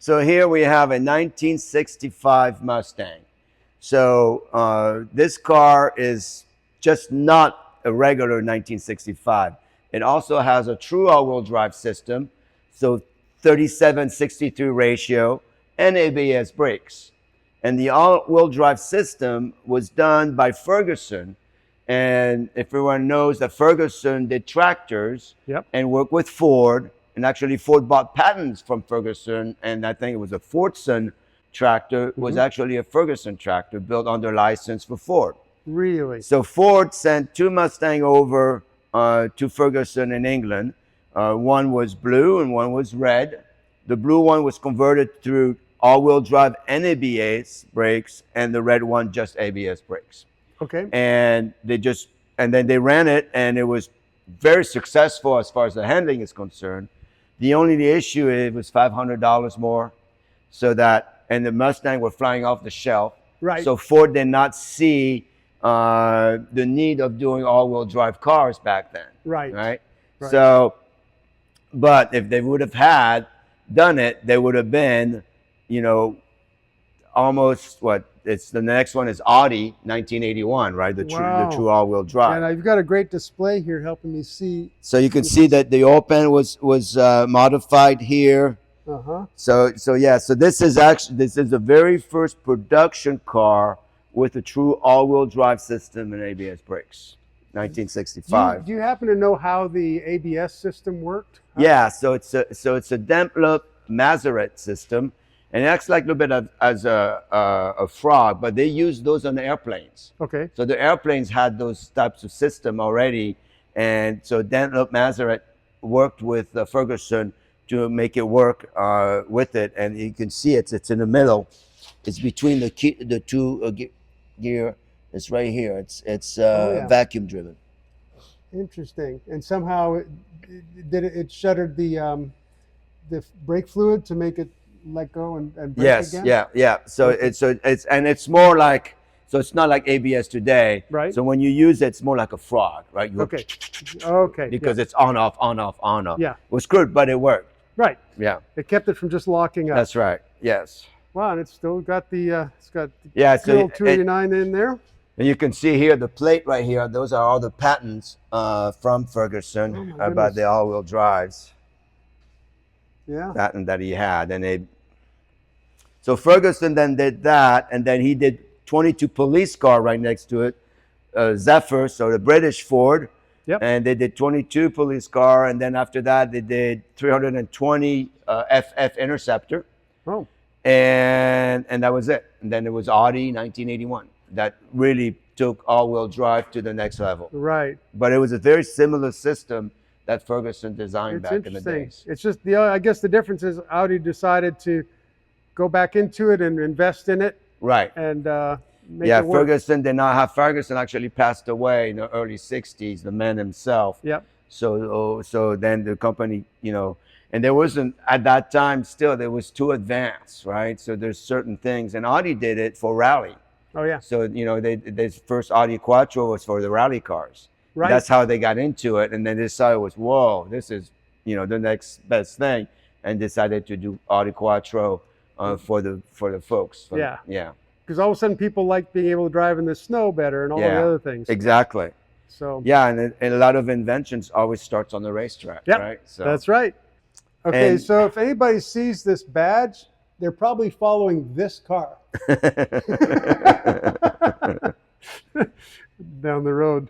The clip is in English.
So here we have a 1965 Mustang. So this car is just not a regular 1965. It also has a true all-wheel drive system, so 37-63 ratio, and ABS brakes. And the all-wheel drive system was done by Ferguson. And if everyone knows that Ferguson did tractors and worked with Ford, and actually Ford bought patents from Ferguson, and I think it was a Fordson tractor was actually a Ferguson tractor built under license for Ford. Really? So Ford sent 2 Mustang over to Ferguson in England. One was blue and one was red. The blue one was converted through all-wheel drive and ABS brakes, and the red one just ABS brakes. Okay. And then they ran it, and it was very successful as far as the handling is concerned. The only issue is it was $500 more, and the Mustang were flying off the shelf. Right. So Ford did not see the need of doing all-wheel drive cars back then. Right. Right. So, but if they would have done it, they would have been, almost what? The next one is Audi 1981, right? The true all-wheel drive. And you've got a great display here helping me see. So you can see that the oil pan was modified here. So this is the very first production car with a true all-wheel drive system and ABS brakes, 1965. Do you happen to know how the ABS system worked? Yeah, so it's a Dampler Maserati system, and it acts like a little bit as a frog, but they use those on the airplanes. Okay. So the airplanes had those types of system already, and so Dampler Maserati worked with Ferguson to make it work with it, and you can see it's in the middle. It's between the two gear. It's right here. It's vacuum driven. Interesting. And somehow it shuttered the brake fluid to make it let go and brake again? Yeah. So it's more like, so it's not like ABS today. Right. So when you use it, it's more like a frog, right? Okay. Because it's on off, on off, on off. Yeah. It was screwed, but it worked. Right. Yeah. It kept it from just locking up. That's right. Yes. Wow, and it's still got the so 289 in there. And you can see here the plate right here. Those are all the patents from Ferguson about the all-wheel drives. Yeah. Patent that he had, so Ferguson then did that, and then he did 22 police car right next to it, Zephyr, so the British Ford. Yep. And they did 22 police car, and then after that they did 320 FF Interceptor. Oh. And that was it. And then it was Audi 1981 that really took all-wheel drive to the next level. Right. But it was a very similar system that Ferguson designed back in the days. It's just I guess the difference is Audi decided to go back into it and invest in it. Right. And make it work. Ferguson did not have. Ferguson actually passed away in the early 60s, the man himself. Yep. So then the company, and there wasn't, at that time still, there was too advanced, right? So there's certain things, and Audi did it for rally. Oh yeah. So, this first Audi Quattro was for the rally cars. Right. That's how they got into it, and then they decided whoa, this is, the next best thing, and decided to do Audi Quattro for the folks. Yeah. Because all of a sudden people like being able to drive in the snow better and all the other things. Exactly. So. Yeah, and a lot of inventions always starts on the racetrack, right? So. That's right. Okay, so if anybody sees this badge, they're probably following this car down the road.